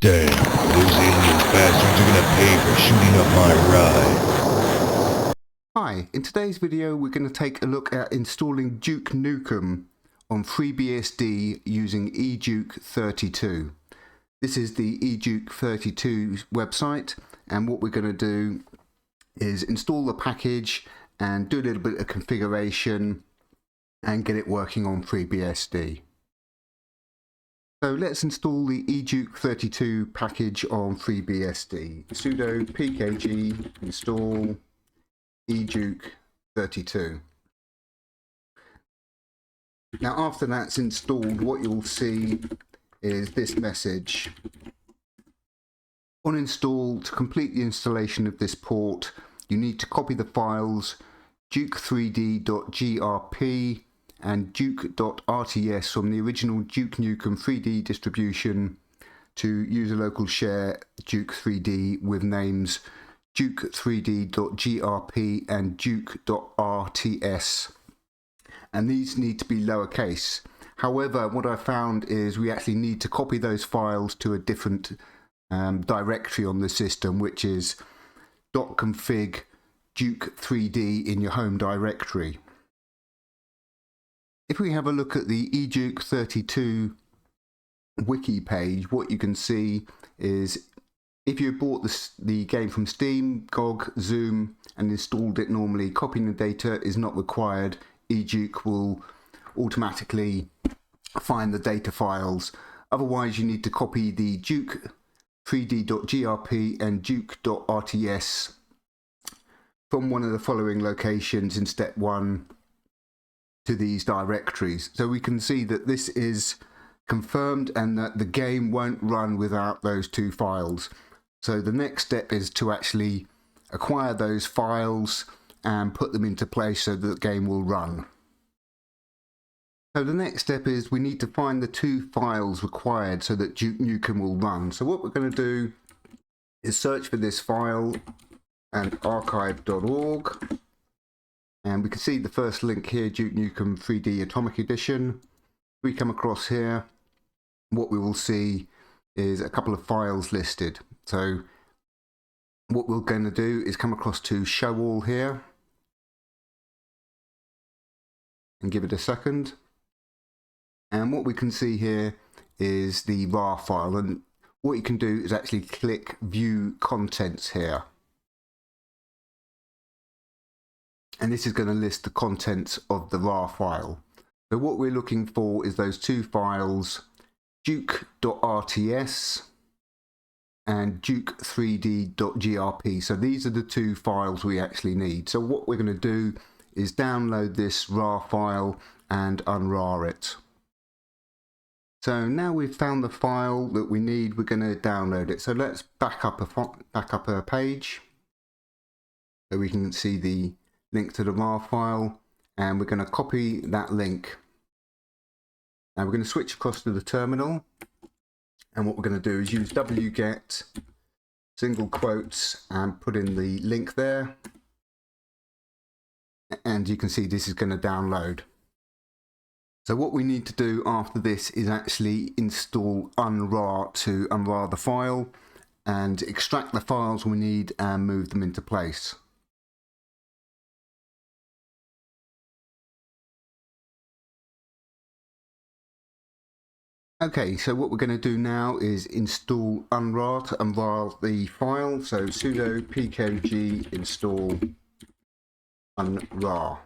Damn, those alien bastards are gonna pay for shooting up my ride. Hi, in today's video we're going to take a look at installing Duke Nukem on Freebsd using eDuke32. This is the eDuke32 website, and what we're going to do is install the package and do a little bit of configuration and get it working on Freebsd. So let's install the eDuke32 package on Freebsd. Sudo pkg install eDuke32. Now after that's installed, what you'll see is this message. On install, to complete the installation of this port, you need to copy the files duke3d.grp and duke.rts from the original Duke Nukem 3D distribution to user local share Duke3D with names duke3d.grp and duke.rts, and these need to be lowercase. However, what I found is we actually need to copy those files to a different directory on the system, which is .config duke3d in your home directory. If we have a look at the eDuke32 wiki page, what you can see is if you bought the game from Steam, GOG, Zoom and installed it normally, copying the data is not required. eDuke will automatically find the data files. Otherwise you need to copy the duke3d.grp and duke.rts from one of the following locations in step 1 to these directories. So we can see that this is confirmed and that the game won't run without those two files. So the next step is to actually acquire those files and put them into place so that the game will run. So the next step is we need to find the two files required so that Duke Nukem will run. So what we're going to do is search for this file and archive.org. And we can see the first link here, Duke Nukem 3D Atomic Edition. We come across here, what we will see is a couple of files listed. So what we're going to do is come across to show all here and give it a second. And what we can see here is the RAR file, and what you can do is actually click view contents here. And this is going to list the contents of the RAR file. So what we're looking for is those two files, duke.rts and duke3d.grp. So these are the two files we actually need. So what we're going to do is download this RAR file and unrar it. So now we've found the file that we need, we're going to download it. So let's back up a page so we can see the link to the RAR file, and we're going to copy that link. Now we're going to switch across to the terminal, and what we're going to do is use wget single quotes and put in the link there, and you can see this is going to download. So what we need to do after this is actually install unrar to unrar the file and extract the files we need and move them into place. Okay, so what we're going to do now is install unrar to unrar the file. So sudo pkg install unrar.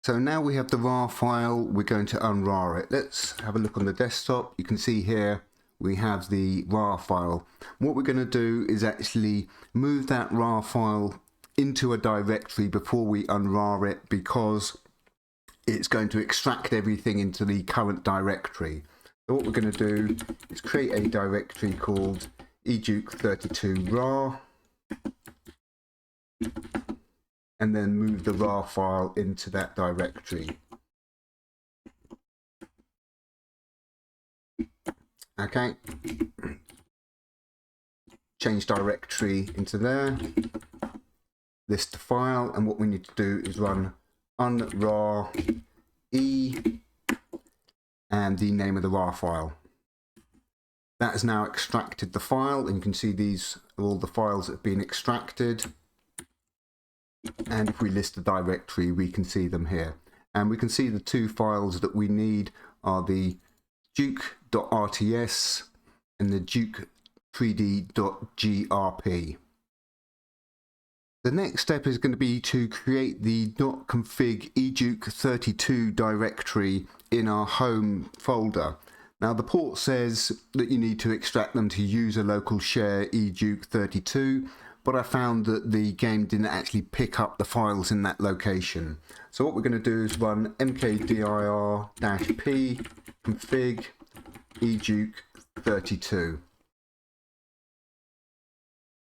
So now we have the RAR file, we're going to unrar it. Let's have a look on the desktop. You can see here we have the RAR file. What we're going to do is actually move that RAR file into a directory before we unrar it, because it's going to extract everything into the current directory. So what we're going to do is create a directory called eDuke32rar and then move the RAR file into that directory. Okay, change directory into there, list the file, and what we need to do is run unrar e and the name of the RAR file. That has now extracted the file, and you can see these are all the files that have been extracted. And if we list the directory, we can see them here. And we can see the two files that we need are the duke.rts and the duke3d.grp. The next step is going to be to create the .config eduke32 directory in our home folder. Now the port says that you need to extract them to user local share eduke32, but I found that the game didn't actually pick up the files in that location. So what we're going to do is run mkdir-p config eduke32.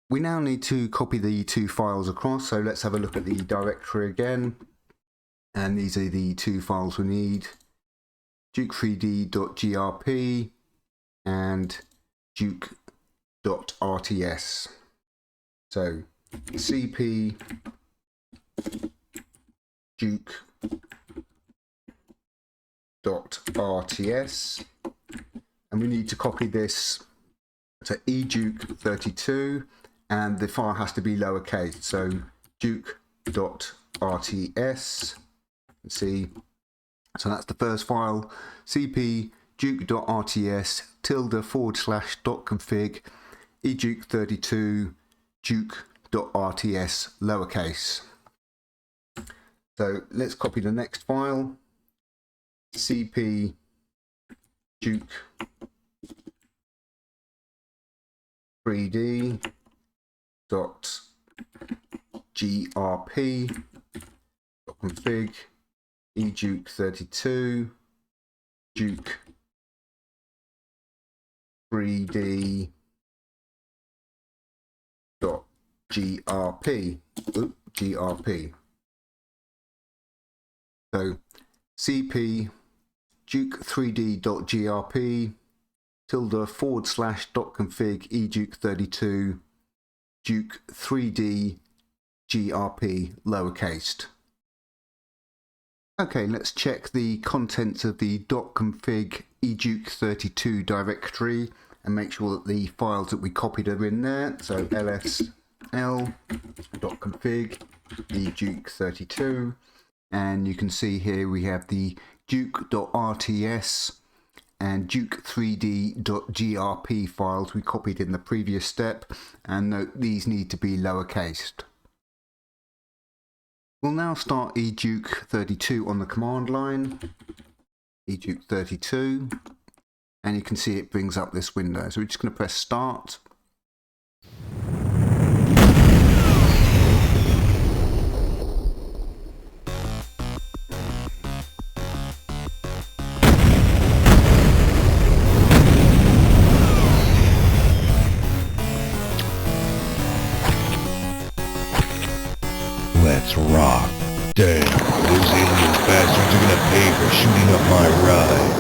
We now need to copy the two files across, so let's have a look at the directory again. And these are the two files we need: duke3d.grp and duke.rts. So cp duke.rts, and we need to copy this to eduke32, and the file has to be lowercase, so duke.rts. See, so that's the first file, cp duke.rts /.config eduke32 duke.rts lowercase. So let's copy the next file, cp duke3d.grp.config eduke32 duke3d.grp. So cp duke3d.grp /.config eduke32 duke3d.grp lowercased. Okay, let's check the contents of the .config eduke32 directory and make sure that the files that we copied are in there. So lsl.config eduke32, and you can see here we have the duke.rts and duke3d.grp files we copied in the previous step, and note these need to be lowercased. We'll now start eduke32 on the command line, eduke32, and you can see it brings up this window. So we're just going to press start. Let's rock. Damn, those alien bastards are gonna pay for shooting up my ride.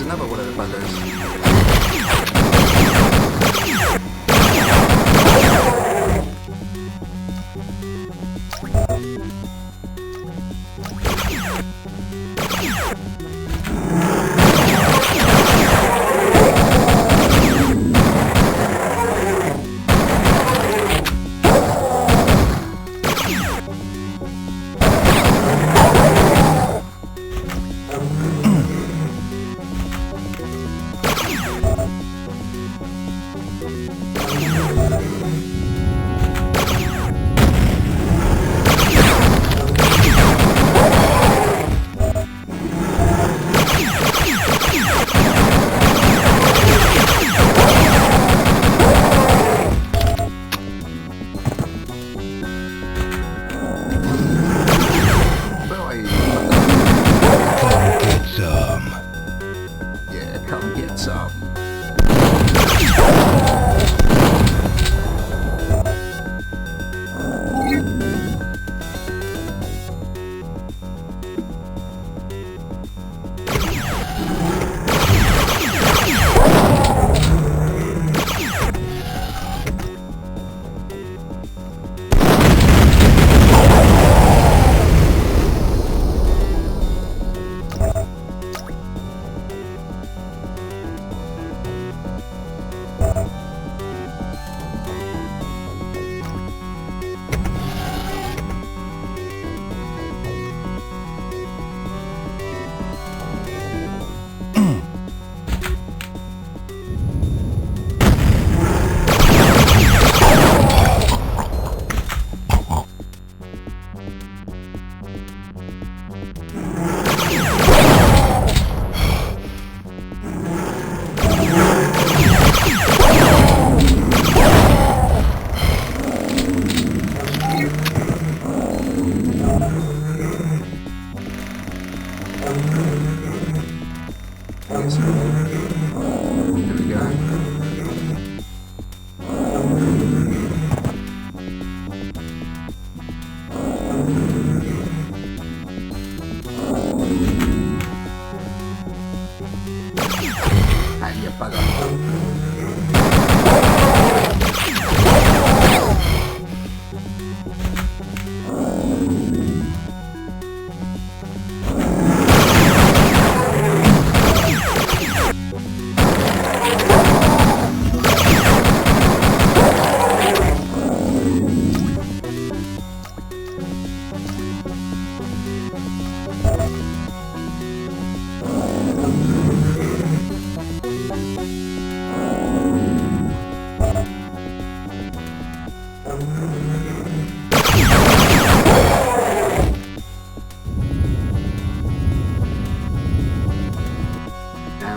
Another one of the buggers. come get some.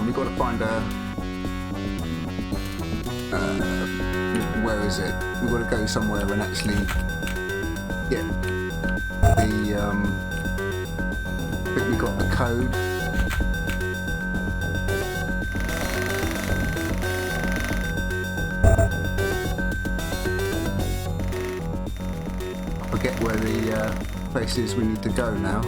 We've got to find where is it? We've got to go somewhere and actually get the I think we got the code. I forget where the place is we need to go now.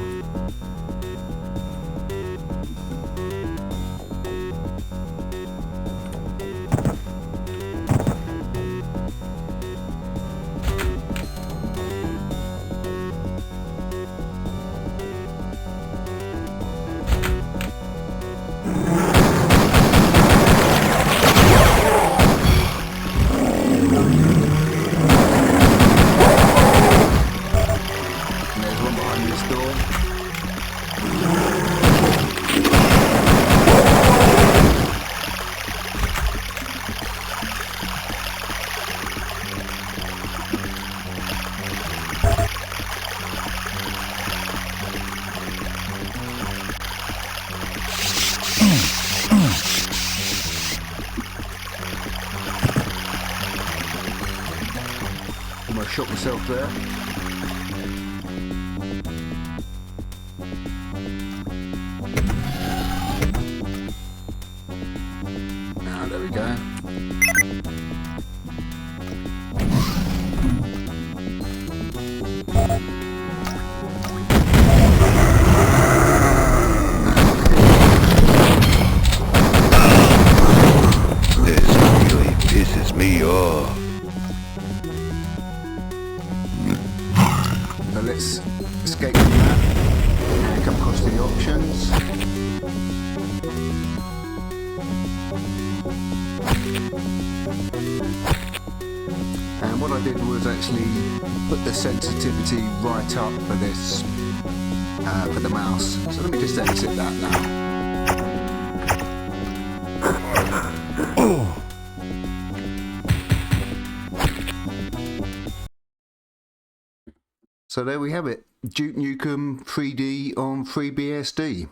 Almost shot myself there. Now there we go. This really pisses me off. So let's escape from that and come across to the options. And what I did was actually put the sensitivity right up for this, for the mouse. So let me just exit that now. So there we have it, Duke Nukem 3D on Freebsd.